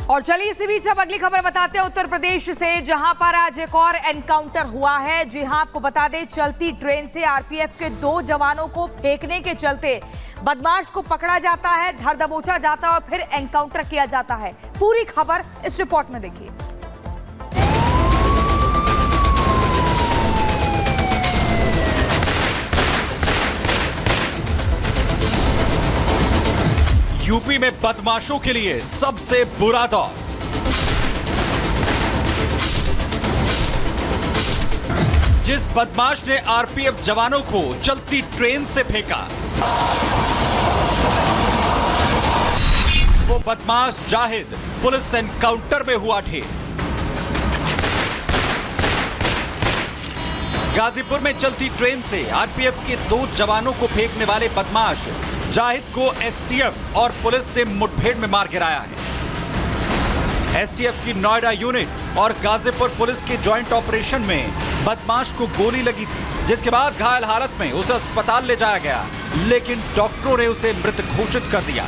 और चलिए इसी बीच अब अगली खबर बताते हैं उत्तर प्रदेश से, जहां पर आज एक और एनकाउंटर हुआ है। जी हां, आपको बता दें, चलती ट्रेन से आरपीएफ के 2 जवानों को फेंकने के चलते बदमाश को पकड़ा जाता है, धर दबोचा जाता है और फिर एनकाउंटर किया जाता है। पूरी खबर इस रिपोर्ट में देखिए। यूपी में बदमाशों के लिए सबसे बुरा दौर। जिस बदमाश ने आरपीएफ जवानों को चलती ट्रेन से फेंका, वो बदमाश जाहिद पुलिस एनकाउंटर में हुआ ढेर। गाजीपुर में चलती ट्रेन से आरपीएफ के 2 जवानों को फेंकने वाले बदमाश जाहिद को एसटीएफ और पुलिस ने मुठभेड़ में मार गिराया है। एसटीएफ की नोएडा यूनिट और गाजीपुर पुलिस के जॉइंट ऑपरेशन में बदमाश को गोली लगी थी, जिसके बाद घायल हालत में उसे अस्पताल ले जाया गया, लेकिन डॉक्टरों ने उसे मृत घोषित कर दिया।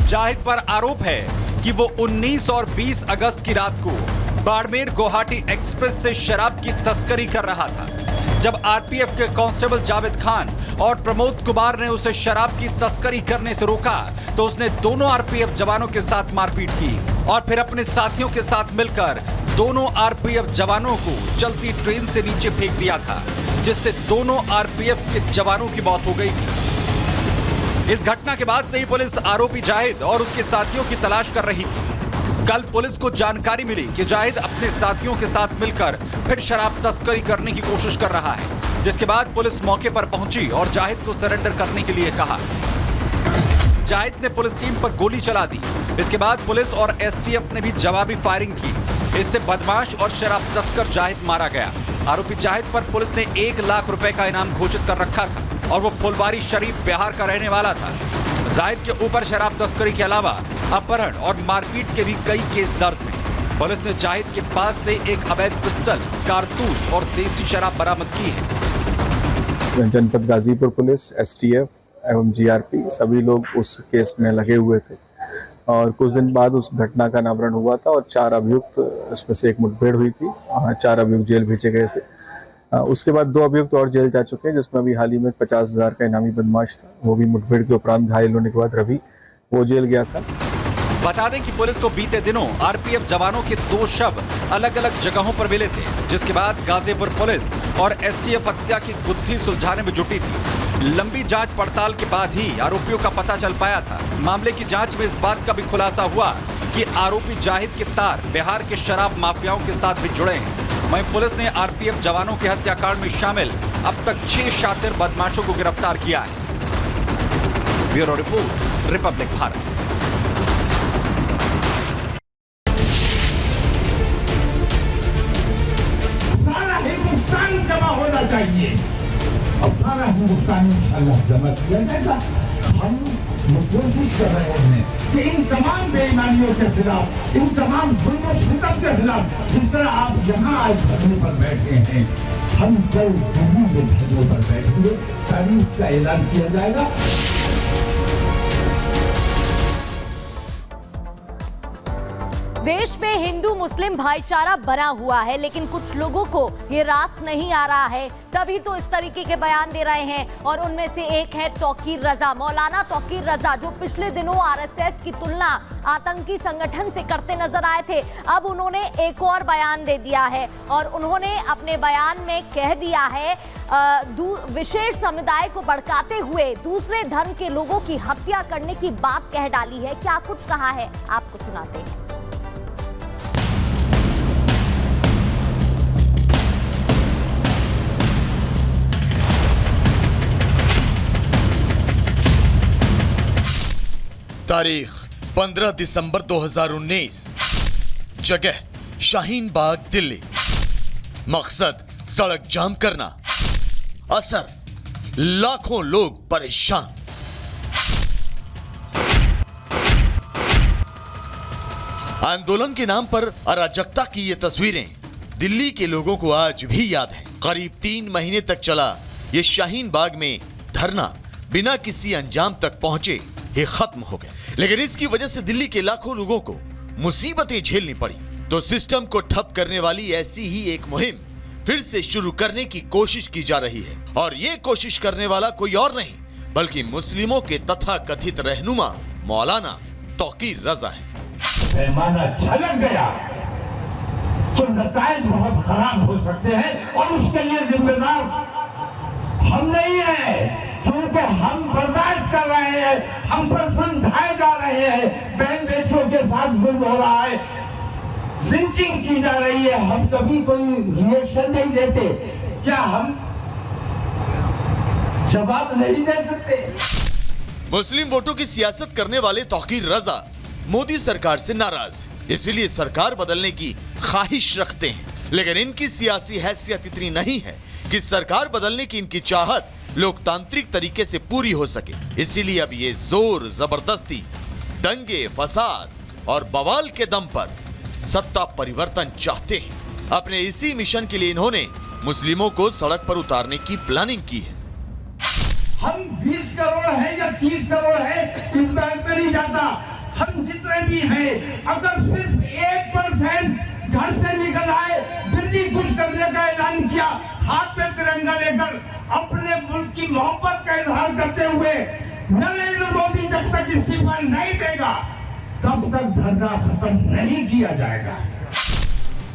जाहिद पर आरोप है कि वो 19 और 20 अगस्त की रात को बाड़मेर गुवाहाटी एक्सप्रेस से शराब की तस्करी कर रहा था। जब आरपीएफ के कांस्टेबल जावेद खान और प्रमोद कुमार ने उसे शराब की तस्करी करने से रोका, तो उसने दोनों आरपीएफ जवानों के साथ मारपीट की और फिर अपने साथियों के साथ मिलकर दोनों आरपीएफ जवानों को चलती ट्रेन से नीचे फेंक दिया था, जिससे दोनों आरपीएफ के जवानों की मौत हो गई थी। इस घटना के बाद से ही पुलिस आरोपी जाहिद और उसके साथियों की तलाश कर रही थी। कल पुलिस को जानकारी मिली कि जाहिद अपने साथियों के साथ मिलकर फिर शराब तस्करी करने की कोशिश कर रहा है, जिसके बाद पुलिस मौके पर पहुंची और जाहिद को सरेंडर करने के लिए कहा। जाहिद ने पुलिस टीम पर गोली चला दी। इसके बाद पुलिस और एसटीएफ ने भी जवाबी फायरिंग की। इससे बदमाश और शराब तस्कर जाहिद मारा गया। आरोपी जाहिद पर पुलिस ने 1 लाख रुपए का इनाम घोषित कर रखा था और वो फुलवारी शरीफ बिहार का रहने वाला था। जाहिद के ऊपर शराब तस्करी के अलावा अपहरण और मारपीट के भी कई केस दर्ज हैं। पुलिस ने जाहिद के पास से एक अवैध पिस्टल, कारतूस और देसी शराब बरामद की है। जनपद गाजीपुर पुलिस, एसटीएफ एवं जीआरपी सभी लोग उस केस में लगे हुए थे और कुछ दिन बाद उस घटना का अनावरण हुआ था और 4 अभियुक्त, इसमें से एक मुठभेड़ हुई थी। 4 अभियुक्त जेल भेजे गए थे। उसके बाद 2 अभियुक्त और जेल जा चुके हैं, जिसमें अभी हाल ही में 50,000 का इनामी बदमाश था, वो भी मुठभेड़ के उपरांत घायल होने के बाद रवि वो जेल गया था। बता दें कि पुलिस को बीते दिनों आरपीएफ जवानों के 2 शव अलग अलग जगहों पर मिले थे, जिसके बाद गाजीपुर पुलिस और एसटीएफ हत्या की गुत्थी सुलझाने में जुटी थी। लंबी जांच पड़ताल के बाद ही आरोपियों का पता चल पाया था। मामले की जांच में इस बात का भी खुलासा हुआ कि आरोपी जाहिद के तार बिहार के शराब माफियाओं के साथ भी जुड़े हैं। वहीं पुलिस ने आरपीएफ जवानों के हत्याकांड में शामिल अब तक 6 शातिर बदमाशों को गिरफ्तार किया है। Bureau report, Republic Bharat. सारा हिंदुस्तान जमा होना चाहिए और सारा हिंदुस्तान इंशाअल्लाह जमा किया जाएगा। हम कोशिश कर रहे हैं कि इन तमाम बेईमानियों के खिलाफ, इन तमाम जुल्म सितम के खिलाफ, जिस तरह आप यहाँ आज धरने पर बैठे हैं, हम कल दिल्ली में धरने पर बैठेंगे। तारीख का ऐलान किया जाएगा। देश में हिंदू मुस्लिम भाईचारा बना हुआ है, लेकिन कुछ लोगों को ये रास नहीं आ रहा है, तभी तो इस तरीके के बयान दे रहे हैं। और उनमें से एक है तौकीर रजा, मौलाना तौकीर रजा, जो पिछले दिनों आरएसएस की तुलना आतंकी संगठन से करते नजर आए थे। अब उन्होंने एक और बयान दे दिया है और उन्होंने अपने बयान में कह दिया है, विशेष समुदाय को भड़काते हुए दूसरे धर्म के लोगों की हत्या करने की बात कह डाली है। क्या कुछ कहा है, आपको सुनाते हैं। तारीख 15 दिसंबर 2019, जगह शाहीन बाग, दिल्ली। मकसद सड़क जाम करना, असर लाखों लोग परेशान। आंदोलन के नाम पर अराजकता की ये तस्वीरें दिल्ली के लोगों को आज भी याद हैं। करीब 3 महीने तक चला ये शाहीन बाग में धरना बिना किसी अंजाम तक पहुंचे। ही खत्म हो गया। लेकिन इसकी वजह से दिल्ली के लाखों लोगों को मुसीबतें झेलनी पड़ी। तो सिस्टम को ठप करने वाली ऐसी ही एक मुहिम फिर से शुरू करने की कोशिश की जा रही है, और ये कोशिश करने वाला कोई और नहीं बल्कि मुस्लिमों के तथाकथित रहनुमा मौलाना तौकीर रजा है। पैमाना छलक गया तो नताइज बहुत खराब हो सकते हैं, और उसके लिए जिम्मेदार हम नहीं है, क्योंकि हम बर्दाश्त कर रहे हैं, हम पर समझाए जा रहे हैं, बहन बेटियों के साथ जुल्म हो रहा है, लिंचिंग की जा रही है, हम कभी कोई रिएक्शन नहीं देते। क्या हम जवाब नहीं दे सकते? मुस्लिम वोटों की सियासत करने वाले तौकीर रजा मोदी सरकार से नाराज है, इसलिए सरकार बदलने की ख्वाहिश रखते हैं। लेकिन इनकी सियासी हैसियत इतनी नहीं है कि सरकार बदलने की इनकी चाहत लोकतांत्रिक तरीके से पूरी हो सके। इसीलिए अब ये जोर जबरदस्ती, दंगे, फसाद और बवाल के दम पर सत्ता परिवर्तन चाहते हैं। अपने इसी मिशन के लिए इन्होंने मुस्लिमों को सड़क पर उतारने की प्लानिंग की है। हम 20 करोड़ है या 30 करोड़ है इस बात में नहीं जाता। हम जितने भी हैं, अगर सिर्फ 1% घर से निकल आए, दिल्ली कुछ करने का ऐलान किया, हाथ में तिरंगा लेकर अपने मुल्क की मोहब्बत का इजहार करते हुए, नरेंद्र मोदी जब तक इस्तीफा नहीं देगा तब तक धरना खत्म नहीं किया जाएगा।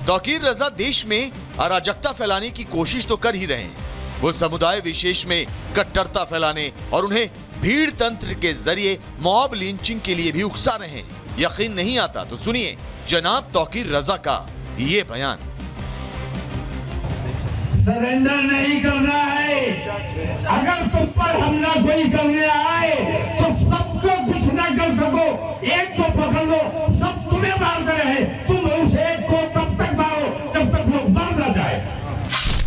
तौकीर रजा देश में अराजकता फैलाने की कोशिश तो कर ही रहे हैं। वो समुदाय विशेष में कट्टरता फैलाने और उन्हें भीड़ तंत्र के जरिए मॉब लिंचिंग के लिए भी उकसा रहे हैं। यकीन नहीं आता तो सुनिए जनाब तौकीर रजा का ये बयान। सरेंडर नहीं करना है। अगर तुम पर हमला कोई करने आए तो सबको कुछ ना कर सको, एक को पकड़ लो, सब तुम्हें मारते रहे, तुम उस एक को तब तक मारो जब तक वो मर ना जाए।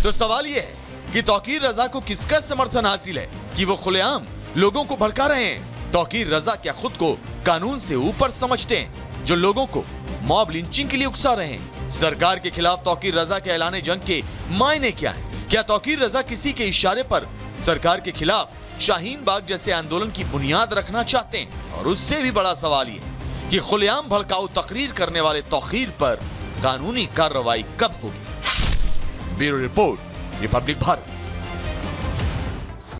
तो सवाल ये है कि तौकीर रजा को किसका समर्थन हासिल है कि वो खुलेआम लोगों को भड़का रहे हैं? तौकीर रजा क्या खुद को कानून से ऊपर समझते हैं जो लोगों को मॉब लिंचिंग के लिए उकसा रहे हैं? सरकार के खिलाफ तौकीर रजा के ऐलान जंग के मायने क्या है? क्या तौकीर रजा किसी के इशारे पर सरकार के खिलाफ शाहीन बाग जैसे आंदोलन की बुनियाद रखना चाहते हैं? और उससे भी बड़ा सवाल ये कि खुलेआम भड़काऊ तकरीर करने वाले तौकीर पर कानूनी कार्रवाई कब होगी? Bureau report, Republic Bharat.